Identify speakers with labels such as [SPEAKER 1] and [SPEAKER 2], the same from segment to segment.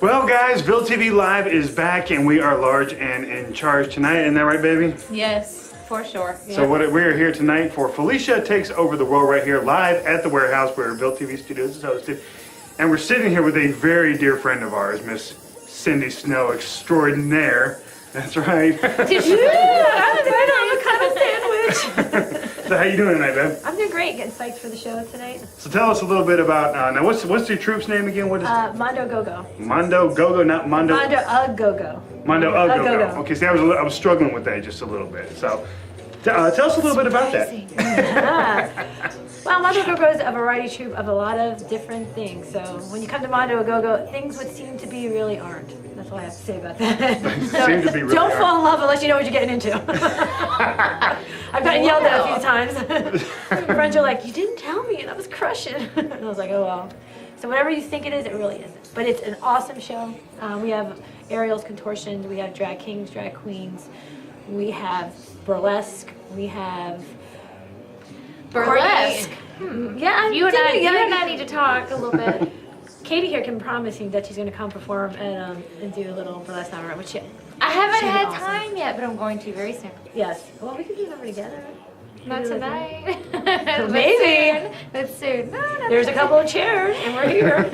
[SPEAKER 1] Well, guys, Ville TV Live is back, and we are large and in charge tonight. Isn't that right, baby?
[SPEAKER 2] Yes, for sure.
[SPEAKER 1] So we're here tonight for Felicia Takes Over the World right here live at the warehouse where Ville TV Studios is hosted. And we're sitting here with a very dear friend of ours, Miss Cindy Snow extraordinaire. That's right.
[SPEAKER 3] Did you? I don't have a kind of sandwich.
[SPEAKER 1] So how you doing tonight, babe?
[SPEAKER 3] I'm doing great. Getting psyched for the show tonight.
[SPEAKER 1] So tell us a little bit about, now what's your troop's name again? What is it?
[SPEAKER 3] Mondo Go-Go.
[SPEAKER 1] Mondo Go-Go, not Mondo.
[SPEAKER 3] Mondo Go-Go.
[SPEAKER 1] Mondo Go-Go.
[SPEAKER 3] Go-Go.
[SPEAKER 1] Okay, see, I was struggling with that just a little bit. So tell us a little bit about that.
[SPEAKER 3] Well, Mondo Go-Go is a variety troupe of a lot of different things. So when you come to Mondo Go-Go, things would seem to be really aren't. That's all I have to say about that. So
[SPEAKER 1] seem to be really
[SPEAKER 3] don't
[SPEAKER 1] aren't.
[SPEAKER 3] fall in love unless you know what you're getting into. I've gotten yelled at a few times. Friends are like, you didn't tell me, and I was crushing. And I was like, oh well. So whatever you think it is, it really isn't. But it's an awesome show. We have aerials, contortions, we have drag kings, drag queens, we have burlesque, we have
[SPEAKER 2] Burlesque.
[SPEAKER 3] Yeah,
[SPEAKER 2] You and I need to talk a little bit.
[SPEAKER 3] Katie here can promise me that she's going to come perform and do a little burlesque number, which
[SPEAKER 2] I haven't
[SPEAKER 3] should be
[SPEAKER 2] had
[SPEAKER 3] awesome.
[SPEAKER 2] time yet, but I'm going to very soon.
[SPEAKER 3] Yes. Well, we could do number together.
[SPEAKER 2] Not tonight.
[SPEAKER 3] Maybe.
[SPEAKER 2] But soon. No,
[SPEAKER 3] There's a couple of chairs, and we're here.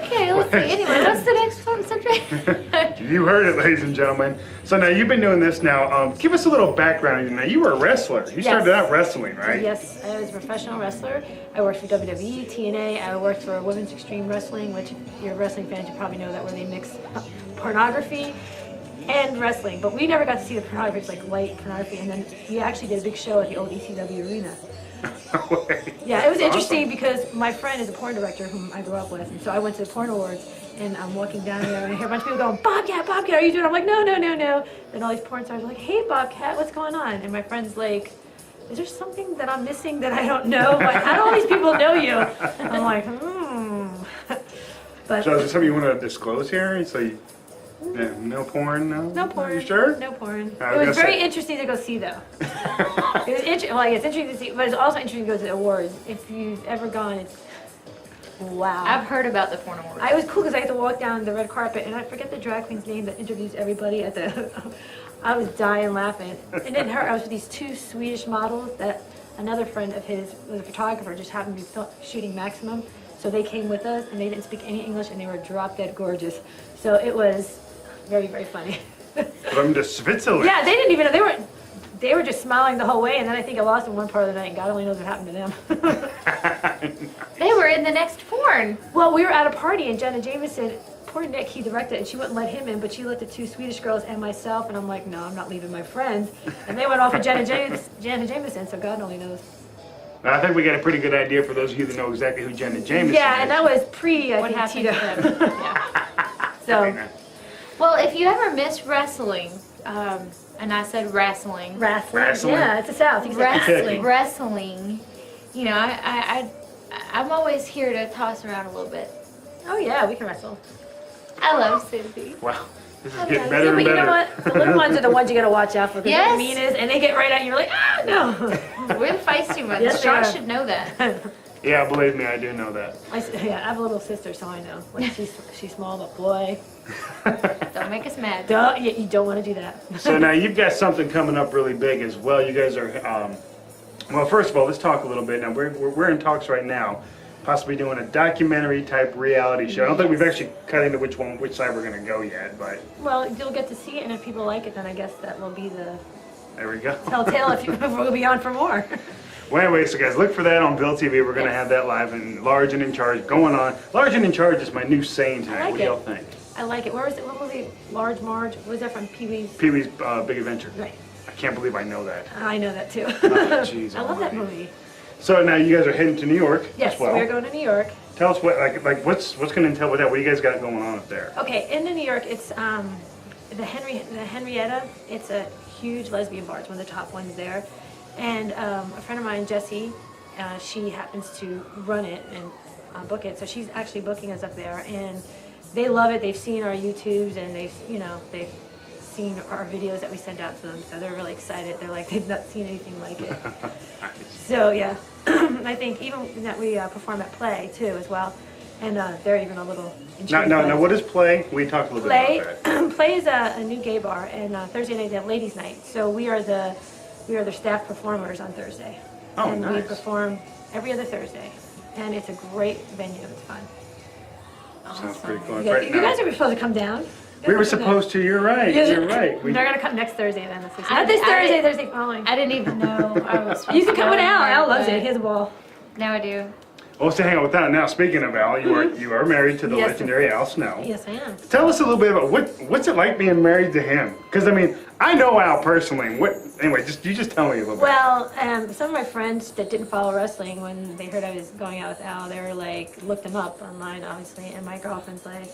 [SPEAKER 2] Okay, let's see. Anyway, what's the next one subject?
[SPEAKER 1] You heard it, ladies and gentlemen. So now you've been doing this now. Give us a little background. Now you were a wrestler. You started out wrestling, right?
[SPEAKER 3] Yes, I was a professional wrestler. I worked for WWE, TNA. I worked for Women's Extreme Wrestling, which if you're wrestling fans, you probably know that where they mix pornography and wrestling. But we never got to see the pornography. It's like light pornography. And then we actually did a big show at the old ECW arena. Yeah, it was interesting because my friend is a porn director whom I grew up with. And so I went to the porn awards. And I'm walking down there and I hear a bunch of people going, Bobcat, Bobcat, are you doing? I'm like, no. Then all these porn stars are like, hey, Bobcat, what's going on? And my friend's like, is there something that I'm missing that I don't know? Like, how do all these people know you? I'm like, But
[SPEAKER 1] So is this something you want to disclose here? So you, no porn, no?
[SPEAKER 3] no porn.
[SPEAKER 1] Are you sure?
[SPEAKER 3] No porn.
[SPEAKER 1] I
[SPEAKER 3] It
[SPEAKER 1] was
[SPEAKER 3] was
[SPEAKER 1] gonna
[SPEAKER 3] very
[SPEAKER 1] say.
[SPEAKER 3] interesting to go see, though. It was it's interesting to see, but it's also interesting to go to the awards. If you've ever gone, it's wow.
[SPEAKER 2] I've heard about the porn awards.
[SPEAKER 3] It was cool because I had to walk down the red carpet, and I forget the drag queen's name that interviews everybody at the. I was dying laughing. And then I was with these two Swedish models that another friend of his was a photographer, just happened to be shooting Maximum. So they came with us, and they didn't speak any English, and they were drop dead gorgeous. So it was very, very funny.
[SPEAKER 1] From the Switzerland.
[SPEAKER 3] Yeah, they didn't even know they were just smiling the whole way, and then I think I lost them one part of the night, and God only knows what happened to them.
[SPEAKER 2] They were in the next porn.
[SPEAKER 3] Well, we were at a party, and Jenna Jameson, poor Nick, he directed it, and she wouldn't let him in, but she let the two Swedish girls and myself, and I'm like, no, I'm not leaving my friends. And they went off with Jenna Jameson, so God only knows.
[SPEAKER 1] Now, I think we got a pretty good idea for those of you that know exactly who Jenna Jameson
[SPEAKER 3] Yeah,
[SPEAKER 1] is.
[SPEAKER 3] and that was pre, I
[SPEAKER 2] What
[SPEAKER 3] think,
[SPEAKER 2] happened
[SPEAKER 3] Tito.
[SPEAKER 2] to them? Yeah.
[SPEAKER 3] So,
[SPEAKER 2] Well, if you ever miss wrestling, and I said wrestling.
[SPEAKER 1] Wrestling.
[SPEAKER 3] Yeah, it's the South.
[SPEAKER 2] Wrestling. You know, I'm always here to toss around a little bit.
[SPEAKER 3] Oh yeah, we can wrestle.
[SPEAKER 2] I love Cindy.
[SPEAKER 1] Wow, this is
[SPEAKER 3] Yeah,
[SPEAKER 1] getting better
[SPEAKER 3] but
[SPEAKER 1] and
[SPEAKER 3] you know
[SPEAKER 1] better.
[SPEAKER 3] what? The little ones are the ones you gotta watch out for because
[SPEAKER 2] Yes.
[SPEAKER 3] they're the meanest, and they get right at you. You're like, ah, no.
[SPEAKER 2] We're the feisty ones.
[SPEAKER 3] Yes, they
[SPEAKER 2] Sean
[SPEAKER 3] are.
[SPEAKER 2] should know that.
[SPEAKER 1] Yeah, believe me, I do know that.
[SPEAKER 3] I have a little sister, so I know. Like she's small, but boy,
[SPEAKER 2] Don't make us mad.
[SPEAKER 3] you don't want to do that.
[SPEAKER 1] So now you've got something coming up really big as well. You guys are, well, first of all, let's talk a little bit. Now, we're in talks right now, possibly doing a documentary type reality show. I don't think we've actually cut into which side we're going to go yet, but
[SPEAKER 3] Well, you'll get to see it, and if people like it, then I guess that will be the
[SPEAKER 1] there we go.
[SPEAKER 3] telltale if we'll be on for more.
[SPEAKER 1] Well, anyway, so guys, look for that on Ville TV. We're going to have that live and Large and in Charge going on. Large and in Charge is my new saying tonight.
[SPEAKER 3] like
[SPEAKER 1] What do y'all
[SPEAKER 3] it.
[SPEAKER 1] think?
[SPEAKER 3] I like it. Where was it? What movie? Large Marge? Was that from Pee Wee's?
[SPEAKER 1] Pee-wee's Big Adventure.
[SPEAKER 3] Right.
[SPEAKER 1] I can't believe I know that.
[SPEAKER 3] I know that too.
[SPEAKER 1] Jeez,
[SPEAKER 3] I love that
[SPEAKER 1] almighty.
[SPEAKER 3] movie.
[SPEAKER 1] So now you guys are heading to New York
[SPEAKER 3] Yes,
[SPEAKER 1] as well.
[SPEAKER 3] we're going to New York.
[SPEAKER 1] Tell us what's going to entail with that. What do you guys got going on up there?
[SPEAKER 3] Okay, in New York, it's the Henrietta. It's a huge lesbian bar. It's one of the top ones there. And a friend of mine, Jessie, she happens to run it and book it. So she's actually booking us up there, and they love it. They've seen our YouTubes, and they've seen our videos that we send out to them. So they're really excited. They're like, they've not seen anything like it. So yeah, I think even that we perform at Play too as well. and they're even a little
[SPEAKER 1] Now,
[SPEAKER 3] intrigued.
[SPEAKER 1] now, what is Play? We talked a little bit about that.
[SPEAKER 3] Play is a new gay bar, and Thursday night they have ladies' night. So we are their staff performers on Thursday,
[SPEAKER 1] Oh,
[SPEAKER 3] and we
[SPEAKER 1] nice.
[SPEAKER 3] perform every other Thursday, and it's a great venue. It's fun.
[SPEAKER 1] Sounds pretty cool.
[SPEAKER 3] Yeah,
[SPEAKER 1] Right
[SPEAKER 3] you
[SPEAKER 1] now.
[SPEAKER 3] guys are supposed to come down.
[SPEAKER 1] We were supposed to. You're right. You're right.
[SPEAKER 3] They're gonna come next Thursday then. This week.
[SPEAKER 2] I-
[SPEAKER 3] Not this
[SPEAKER 2] I
[SPEAKER 3] Thursday.
[SPEAKER 2] didn't-
[SPEAKER 3] Thursday following.
[SPEAKER 2] I didn't even know I was supposed
[SPEAKER 3] You can
[SPEAKER 2] to
[SPEAKER 3] come
[SPEAKER 2] go
[SPEAKER 3] with Al.
[SPEAKER 2] anywhere,
[SPEAKER 3] Al loves
[SPEAKER 2] but
[SPEAKER 3] it. He has a ball.
[SPEAKER 2] Now I do.
[SPEAKER 1] Well, to hang out with that. Now, speaking of Al, you are married to the
[SPEAKER 3] Yes.
[SPEAKER 1] legendary Al Snow.
[SPEAKER 3] Yes, I am.
[SPEAKER 1] Tell us a little bit about what's it like being married to him? Because I mean, I know Al personally. Anyway, just tell me a little bit.
[SPEAKER 3] Well, some of my friends that didn't follow wrestling, when they heard I was going out with Al, they were like, looked him up online, obviously, and my girlfriend's like,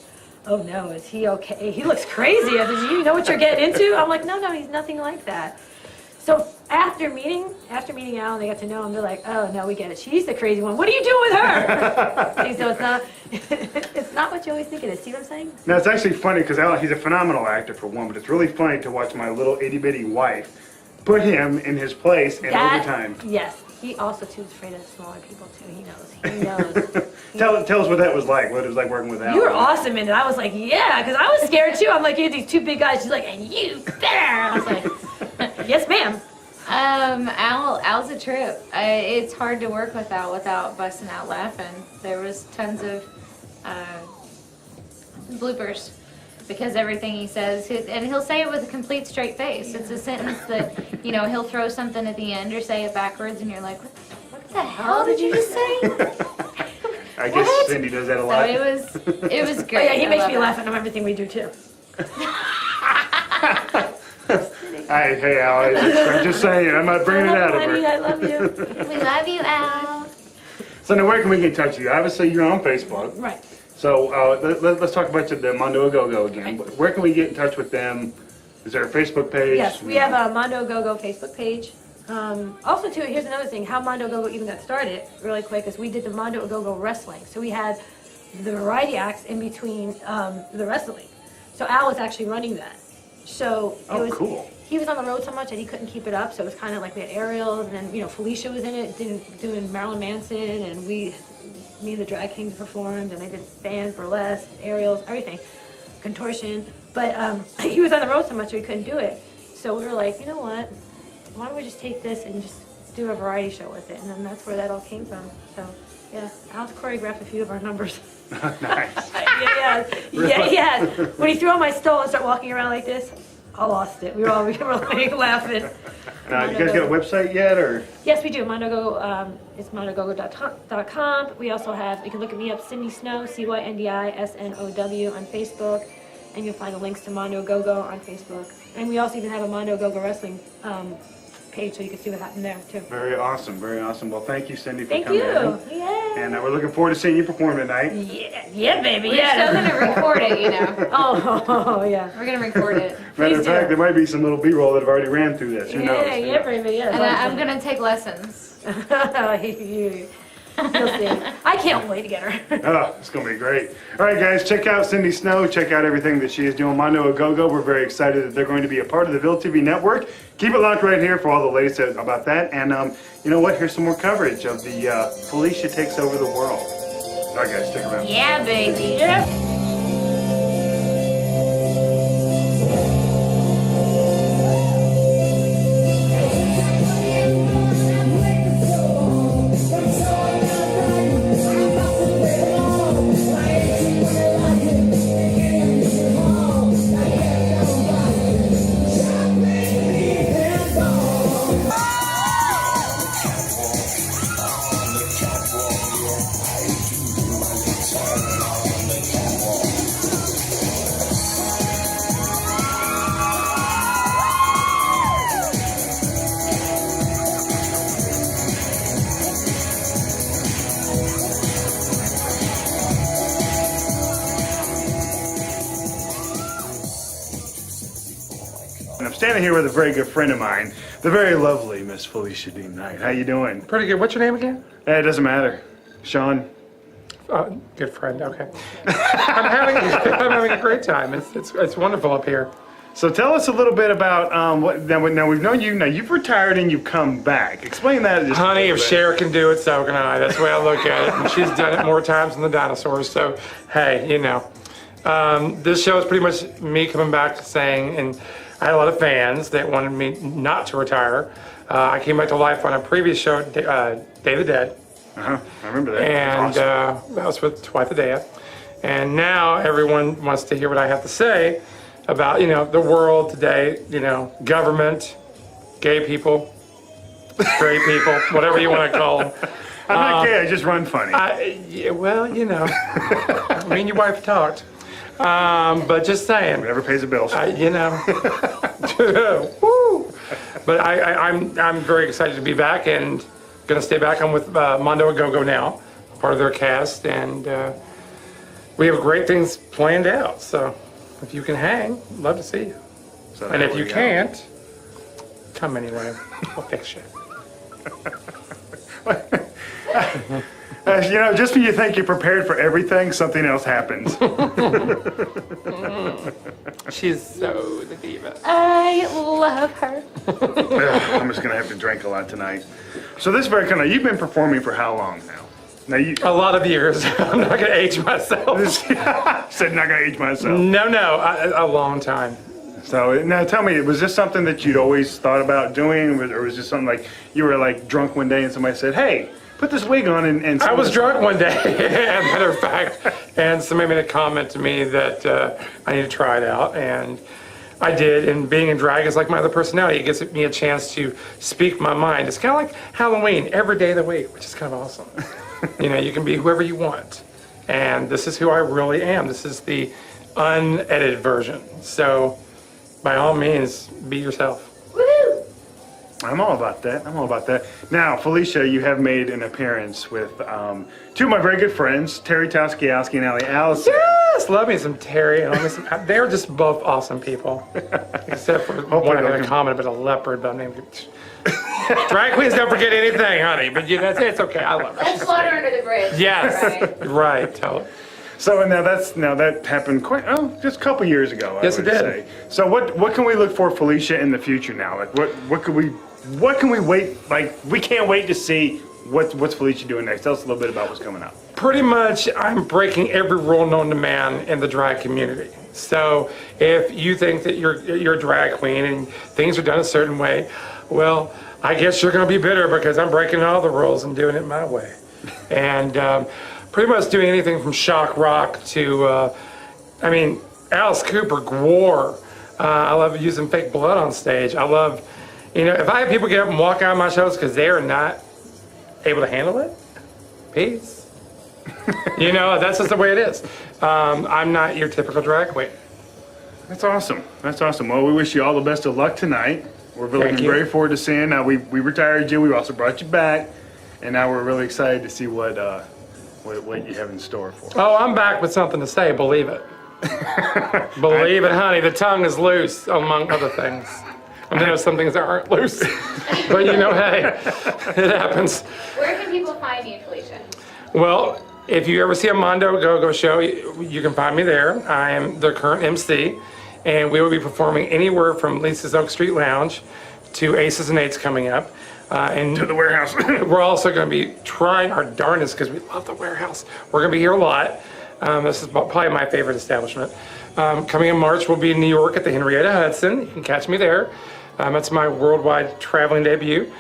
[SPEAKER 3] oh no, is he okay? He looks crazy. I said, you know what you're getting into? I'm like, no, he's nothing like that. So after meeting Al and they got to know him, they're like, oh no, we get it. She's the crazy one. What are you doing with her? See, so it's not what you always think it is. See what I'm saying?
[SPEAKER 1] Now, it's actually funny because Al, he's a phenomenal actor for one, but it's really funny to watch my little itty bitty wife put him in his place in overtime.
[SPEAKER 3] Yes. He also too is afraid of smaller people too. He knows.
[SPEAKER 1] Tell us what that was like. What it was like working with Al.
[SPEAKER 3] You were awesome in it. I was like, yeah, because I was scared too. I'm like, you had these two big guys. She's like, and you there. I was like, yes, ma'am.
[SPEAKER 2] Al's a trip. It's hard to work with Al without busting out laughing. There was tons of bloopers because everything he says, and he'll say it with a complete straight face. It's a sentence that, he'll throw something at the end or say it backwards, and you're like, what the hell did you just say?
[SPEAKER 1] I guess
[SPEAKER 2] What?
[SPEAKER 1] Cindy does that a
[SPEAKER 2] So
[SPEAKER 1] lot.
[SPEAKER 2] it was
[SPEAKER 3] Oh,
[SPEAKER 2] great.
[SPEAKER 3] yeah, he
[SPEAKER 2] I
[SPEAKER 3] makes
[SPEAKER 2] love
[SPEAKER 3] me
[SPEAKER 2] it.
[SPEAKER 3] laugh at everything we do too.
[SPEAKER 1] Hey Al, I'm just saying, I'm not bringing it out of
[SPEAKER 3] Honey,
[SPEAKER 1] her.
[SPEAKER 3] I love you.
[SPEAKER 2] We love you, Al.
[SPEAKER 1] So now where can we get in touch with you? Obviously you're on Facebook.
[SPEAKER 3] Right.
[SPEAKER 1] So let's talk about the Mondo Go again.
[SPEAKER 3] Right.
[SPEAKER 1] Where can we get in touch with them? Is there a Facebook page?
[SPEAKER 3] Yes, we have a Mondo Go Facebook page. Also, too, here's another thing. How Mondo Go even got started, really quick, is we did the Mondo Go wrestling. So we had the variety acts in between the wrestling. So Al was actually running that. So it was
[SPEAKER 1] cool.
[SPEAKER 3] He was on the road so much that he couldn't keep it up. So it was kind of like we had Ariel, and then Felicia was in it, doing Marilyn Manson, and me and the Drag Kings performed, and they did bands, burlesque, aerials, everything, contortion. But he was on the road so much so he couldn't do it. So we were like, you know what? Why don't we just take this and just do a variety show with it? And then that's where that all came from. So yeah, Al's choreographed a few of our numbers.
[SPEAKER 1] Nice.
[SPEAKER 3] yeah. When he threw on my stole and started walking around like this, I lost it. We were like laughing.
[SPEAKER 1] You guys got a website yet, or?
[SPEAKER 3] Yes, we do. Mondogo, it's mondogogo.com. We also have, you can look at me up, Cindy Snow, CYNDISNOW on Facebook, and you'll find the links to Mondo Go-Go on Facebook. And we also even have a Mondo Go-Go wrestling page, so you can see what happened there too.
[SPEAKER 1] Very awesome, very awesome. Well, thank you, Cindy, for
[SPEAKER 3] Thank
[SPEAKER 1] coming
[SPEAKER 3] you.
[SPEAKER 1] in.
[SPEAKER 3] Yeah.
[SPEAKER 1] And we're looking forward to seeing you perform tonight.
[SPEAKER 3] Yeah, baby.
[SPEAKER 2] We're still gonna record it,
[SPEAKER 3] Oh, yeah.
[SPEAKER 2] We're gonna record it.
[SPEAKER 1] Matter of
[SPEAKER 3] Please
[SPEAKER 1] fact,
[SPEAKER 3] do.
[SPEAKER 1] there might be some little B-roll that have already ran through this. Who knows?
[SPEAKER 3] Yeah, baby, yeah.
[SPEAKER 2] And I'm gonna take lessons.
[SPEAKER 3] You'll see. I can't wait to get her.
[SPEAKER 1] Oh, it's going to be great. All right, guys, check out Cindy Snow. Check out everything that she is doing. Mondo Go-Go, we're very excited that they're going to be a part of the Ville TV Network. Keep it locked right here for all the latest about that. And you know what? Here's some more coverage of the Felicia Takes Over the World. All right, guys, stick around.
[SPEAKER 2] Yeah, baby.
[SPEAKER 3] Yeah.
[SPEAKER 1] And I'm standing here with a very good friend of mine, the very lovely Miss Felicia Dean Knight. How you doing?
[SPEAKER 4] Pretty good. What's your name again?
[SPEAKER 1] It doesn't matter. Sean?
[SPEAKER 4] Good friend. Okay. I'm having a great time. It's wonderful up here.
[SPEAKER 1] So tell us a little bit about what. Now we've known you. Now you've retired and you've come back. Explain that. Just
[SPEAKER 4] Honey, if Cher can do it, so can I. That's the way I look at it. And she's done it more times than the dinosaurs. So, hey, you know, this show is pretty much me coming back saying, and I had a lot of fans that wanted me not to retire. I came back to life on a previous show, Day of the Dead.
[SPEAKER 1] I remember that.
[SPEAKER 4] And
[SPEAKER 1] Awesome.
[SPEAKER 4] that was with Twice a Day. And now everyone wants to hear what I have to say about, you know, the world today, you know, government, gay people, straight people, whatever you want to call them.
[SPEAKER 1] I'm not gay. I just run funny.
[SPEAKER 4] Yeah, well, you know, me and your wife talked. But just saying.
[SPEAKER 1] Whatever pays the bills.
[SPEAKER 4] You know. Woo! But I'm very excited to be back and going to stay back. I'm with Mondo a Go-Go now, part of their cast, and we have great things planned out. So if you can hang, love to see you.
[SPEAKER 1] So
[SPEAKER 4] And
[SPEAKER 1] there
[SPEAKER 4] if
[SPEAKER 1] we
[SPEAKER 4] you
[SPEAKER 1] go.
[SPEAKER 4] can't, come anyway. We'll fix you.
[SPEAKER 1] You know, just when you think you're prepared for everything, something else happens.
[SPEAKER 4] She's so the diva.
[SPEAKER 2] I love her.
[SPEAKER 1] Ugh, I'm just gonna have to drink a lot tonight. So this is very kind of. You've been performing for how long now? Now you
[SPEAKER 4] A lot of years. I'm not going to age myself.
[SPEAKER 1] said not gonna age myself.
[SPEAKER 4] No, a long time.
[SPEAKER 1] So now tell me, was this something that you'd always thought about doing, or was this something like you were like drunk one day and somebody said, "Hey, put this wig on," and
[SPEAKER 4] I was drunk one day, as a matter of fact, and somebody made a comment to me that I need to try it out, and I did. And being in drag is like my other personality. It gives me a chance to speak my mind. It's kind of like Halloween, every day of the week, which is kind of awesome. You know, you can be whoever you want, and this is who I really am. This is the unedited version. So, by all means, be yourself.
[SPEAKER 2] Woohoo!
[SPEAKER 1] I'm all about that. I'm all about that. Now, Felicia, you have made an appearance with two of my very good friends, Terry Toskiowski and Allie Allison.
[SPEAKER 4] Yes, love me some Terry and love me some. They're just both awesome people, except for one
[SPEAKER 1] they'll
[SPEAKER 4] other
[SPEAKER 1] come-
[SPEAKER 4] comment about a leopard. But I'm named. Drag queens don't forget anything, honey. But you know, it's okay. I love her.
[SPEAKER 2] That's water under the bridge.
[SPEAKER 4] Yes, right. Tell her.
[SPEAKER 1] So now that happened just a couple years ago.
[SPEAKER 4] Yes,
[SPEAKER 1] I
[SPEAKER 4] it
[SPEAKER 1] would
[SPEAKER 4] did.
[SPEAKER 1] say. So what can we look for Felicia in the future now? Like what can we wait? Like we can't wait to see what's Felicia doing next. Tell us a little bit about what's coming up.
[SPEAKER 4] Pretty much, I'm breaking every rule known to man in the drag community. So if you think that you're a drag queen and things are done a certain way, well, I guess you're going to be bitter because I'm breaking all the rules and doing it my way. And pretty much doing anything from shock rock to, Alice Cooper, Gwar. I love using fake blood on stage. I love, if I have people get up and walk out of my shows because they are not able to handle it, peace. That's just the way it is. I'm not your typical drag queen.
[SPEAKER 1] That's awesome. That's awesome. Well, we wish you all the best of luck tonight. We're really
[SPEAKER 4] Thank you.
[SPEAKER 1] very forward to seeing. Now we retired you. We also brought you back, and now we're really excited to see what you have in store for us.
[SPEAKER 4] Oh, I'm back with something to say, believe it. Believe it, honey. The tongue is loose, among other things. And then there's some things that aren't loose. But hey, it happens.
[SPEAKER 2] Where can people find you, Felicia?
[SPEAKER 4] Well, if you ever see a Mondo Go-Go show, you can find me there. I am the current MC, and we will be performing anywhere from Lisa's Oak Street Lounge to Aces and Eights coming up. And
[SPEAKER 1] To the warehouse.
[SPEAKER 4] we're also going to be trying our darndest because we love the warehouse. We're going to be here a lot. This is probably my favorite establishment. Coming in March, we'll be in New York at the Henrietta Hudson. You can catch me there. That's my worldwide traveling debut.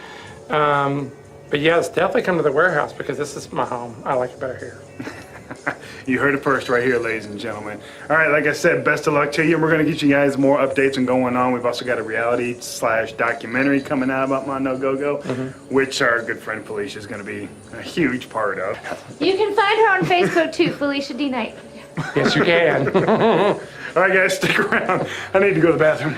[SPEAKER 4] But yes, definitely come to the warehouse because this is my home. I like it better here.
[SPEAKER 1] You heard it first right here, ladies and gentlemen. All right, like I said, best of luck to you. And we're going to get you guys more updates and going on. We've also got a reality/documentary coming out about Mondo Go-Go, which our good friend Felicia is going to be a huge part of.
[SPEAKER 2] You can find her on Facebook too, Felicia D. Knight.
[SPEAKER 4] Yes, you can.
[SPEAKER 1] All right, guys, stick around. I need to go to the bathroom.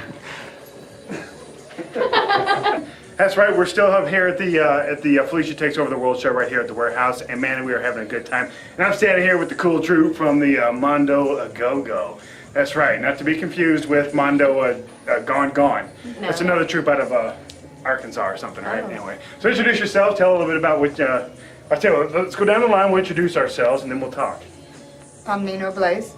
[SPEAKER 1] That's right. We're still up here at the Felicia Takes Over the World show right here at the warehouse, and man, we are having a good time. And I'm standing here with the cool troupe from the Mondo Go-Go. That's right. Not to be confused with Mondo Gone.
[SPEAKER 2] No.
[SPEAKER 1] That's another troupe out of Arkansas or something, right? Anyway, so introduce yourself. Tell a little bit about what. I'll tell you. Let's go down the line. We'll introduce ourselves, and then we'll talk.
[SPEAKER 5] I'm Nina Blaze.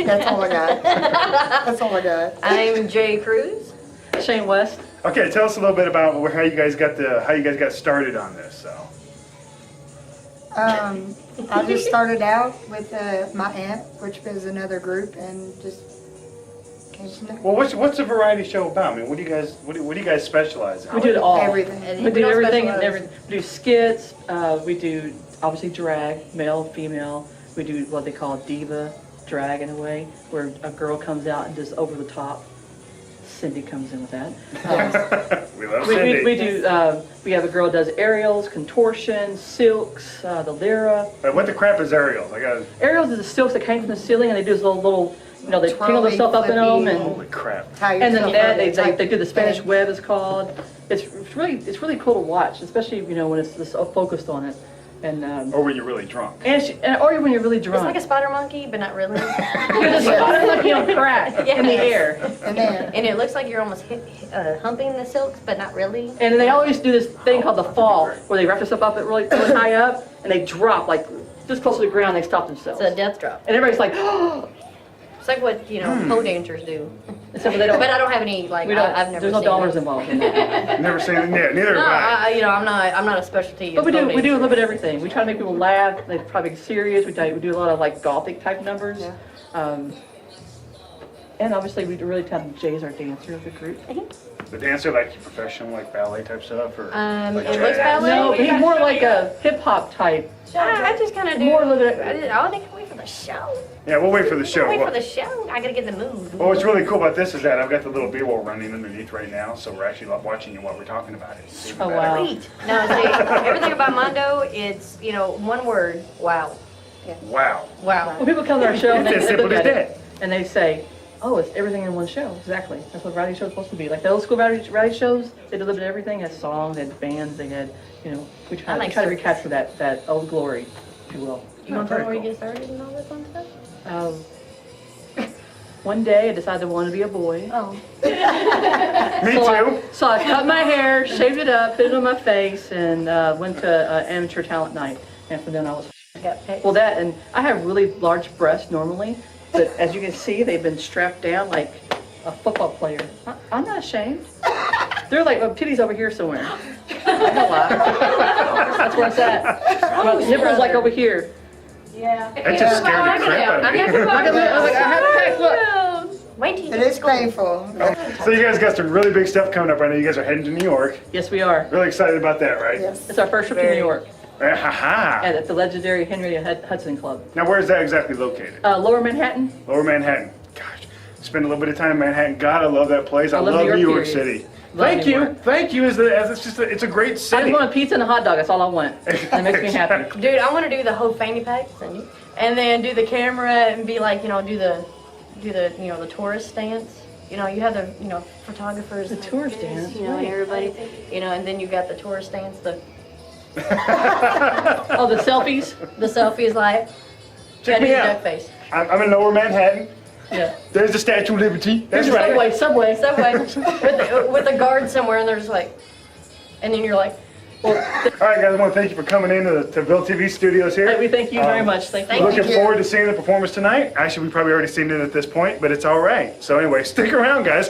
[SPEAKER 5] That's all I got. That's all I got.
[SPEAKER 6] I'm Jay Cruz.
[SPEAKER 7] Shane West.
[SPEAKER 1] Okay, tell us a little bit about how you guys got started on this. So.
[SPEAKER 5] I just started out with my aunt, which was another group, and just came from there.
[SPEAKER 1] Well, what's a variety show about? I mean, what do you guys specialize in?
[SPEAKER 7] We do it all.
[SPEAKER 5] Everything.
[SPEAKER 7] We do
[SPEAKER 6] don't
[SPEAKER 7] everything and
[SPEAKER 6] specialize.
[SPEAKER 7] everything. We do skits. We do obviously drag, male, female. We do what they call diva drag in a way, where a girl comes out and just over the top. Cindy comes in with that.
[SPEAKER 1] We love Cindy.
[SPEAKER 7] We do. We have a girl who does aerials, contortion, silks, the lyra.
[SPEAKER 1] Wait, what the crap is aerials? I got.
[SPEAKER 7] Aerials is the silks that came from the ceiling, and they do this little, they tingle themselves up in them, and
[SPEAKER 1] Holy crap!
[SPEAKER 7] and then they do the Spanish web is called. It's really cool to watch, especially when it's so focused on it, and
[SPEAKER 1] Or when you're really drunk.
[SPEAKER 7] or when you're really
[SPEAKER 6] It's
[SPEAKER 7] drunk.
[SPEAKER 6] like a spider monkey, but not really.
[SPEAKER 7] You're just spider monkey on crack in the air.
[SPEAKER 5] And then,
[SPEAKER 6] And it looks like you're almost humping the silks, but not really.
[SPEAKER 7] And then they always do this thing called the fall, where they wrap themselves up really high up, and they drop like just close to the ground. They stop themselves,
[SPEAKER 6] It's a death drop.
[SPEAKER 7] and everybody's like, oh.
[SPEAKER 6] It's like what pole dancers do.
[SPEAKER 7] Except for they don't.
[SPEAKER 6] But I don't have any like.
[SPEAKER 7] We don't.
[SPEAKER 6] I've never
[SPEAKER 7] There's no
[SPEAKER 6] seen
[SPEAKER 7] dollars
[SPEAKER 6] it.
[SPEAKER 7] involved in that.
[SPEAKER 1] Never seen it. Yeah, neither
[SPEAKER 6] No,
[SPEAKER 1] have I.
[SPEAKER 6] I'm not a specialty.
[SPEAKER 7] But we
[SPEAKER 6] pole
[SPEAKER 7] do a little
[SPEAKER 6] dancer.
[SPEAKER 7] bit of everything. We try to make people laugh. They try to be serious. We do a lot of like gothic type numbers. And obviously we really tend Jay's our dancer of the group.
[SPEAKER 1] The dancer, like professional, like ballet type stuff, or like
[SPEAKER 6] It looks
[SPEAKER 1] jazz?
[SPEAKER 6] ballet.
[SPEAKER 7] No, he's more like a hip hop type.
[SPEAKER 6] I just kind of do.
[SPEAKER 7] More a little bit.
[SPEAKER 6] Oh, they can wait for the show.
[SPEAKER 1] Yeah, we'll wait for the show.
[SPEAKER 6] Wait
[SPEAKER 1] Well,
[SPEAKER 6] for the show. I gotta get the mood.
[SPEAKER 1] what's really cool about this is that I've got the little B-roll running underneath right now, so we're actually watching it while we're talking about it. It's even
[SPEAKER 7] Oh,
[SPEAKER 1] better.
[SPEAKER 7] wow.
[SPEAKER 6] Sweet. No, see, everything about Mondo, it's one word. Wow.
[SPEAKER 1] Wow.
[SPEAKER 6] Wow.
[SPEAKER 7] When people come to our show and
[SPEAKER 1] It's
[SPEAKER 7] they
[SPEAKER 1] as
[SPEAKER 7] look
[SPEAKER 1] simple as
[SPEAKER 7] at
[SPEAKER 1] that.
[SPEAKER 7] it and they say, oh, it's everything in one show. Exactly. That's what variety shows supposed to be. Like the old school variety shows, they delivered everything. They had songs, they had bands, they had, we try
[SPEAKER 6] like
[SPEAKER 7] to
[SPEAKER 6] circus.
[SPEAKER 7] recapture that old glory, if you will.
[SPEAKER 6] You want to
[SPEAKER 1] very
[SPEAKER 6] know where you
[SPEAKER 1] cool.
[SPEAKER 6] get started and all this fun stuff?
[SPEAKER 7] One day I decided I wanted to be a boy.
[SPEAKER 6] Oh.
[SPEAKER 1] Me too.
[SPEAKER 7] So I cut my hair, shaved it up, put it on my face, and went to amateur talent night. And from then I was well, that, and I have really large breasts normally, but as you can see, they've been strapped down like a football player. I'm not ashamed. They're like, titties over here somewhere. Don't lie. That's where it's at. My nipples like over here.
[SPEAKER 1] That just scared the crap out of me.
[SPEAKER 7] I have a pack, look.
[SPEAKER 6] Wait till you
[SPEAKER 5] it
[SPEAKER 6] get
[SPEAKER 5] is
[SPEAKER 6] to school.
[SPEAKER 5] painful.
[SPEAKER 1] So you guys got some really big stuff coming up. I know you guys are heading to New York.
[SPEAKER 7] Yes, we are.
[SPEAKER 1] Really excited about that, right?
[SPEAKER 5] Yes.
[SPEAKER 7] It's our first trip to New York
[SPEAKER 1] Ha-ha.
[SPEAKER 7] at the legendary Henrietta Hudson Club.
[SPEAKER 1] Now, where is that exactly located?
[SPEAKER 7] Lower Manhattan.
[SPEAKER 1] Lower Manhattan. Gosh, spend a little bit of time in Manhattan. God, I love that place. I
[SPEAKER 7] love
[SPEAKER 1] love
[SPEAKER 7] New
[SPEAKER 1] New
[SPEAKER 7] York,
[SPEAKER 1] York
[SPEAKER 7] period.
[SPEAKER 1] City.
[SPEAKER 7] Love
[SPEAKER 1] Thank
[SPEAKER 7] New
[SPEAKER 1] you.
[SPEAKER 7] York.
[SPEAKER 1] Thank you. It's a great
[SPEAKER 7] I
[SPEAKER 1] city.
[SPEAKER 7] just want a pizza and a hot dog. That's all I want. That makes me happy.
[SPEAKER 6] Dude, I want to do the whole fanny packs and then do the camera and be like, do the tourist stance. You have the photographers.
[SPEAKER 7] The
[SPEAKER 6] and
[SPEAKER 7] tourist
[SPEAKER 6] this,
[SPEAKER 7] dance,
[SPEAKER 6] and
[SPEAKER 7] right.
[SPEAKER 6] everybody. And then you got the tourist stance.
[SPEAKER 7] Oh, the selfies?
[SPEAKER 6] The selfie is like.
[SPEAKER 1] Check
[SPEAKER 6] gotta
[SPEAKER 1] me
[SPEAKER 6] do the
[SPEAKER 1] out.
[SPEAKER 6] duck face.
[SPEAKER 1] I'm in Lower Manhattan.
[SPEAKER 7] Yeah.
[SPEAKER 1] There's the Statue of Liberty. That's
[SPEAKER 7] Here's the
[SPEAKER 1] right.
[SPEAKER 7] Subway.
[SPEAKER 6] Subway with the guard somewhere, and they're just like, and then you're like,
[SPEAKER 1] All right, guys. I want to thank you for coming in to Ville TV Studios here.
[SPEAKER 7] Hey, we thank you very much. Thank you.
[SPEAKER 1] Looking forward to seeing the performance tonight. Actually, we've probably already seen it at this point, but it's all right. So anyway, stick around, guys.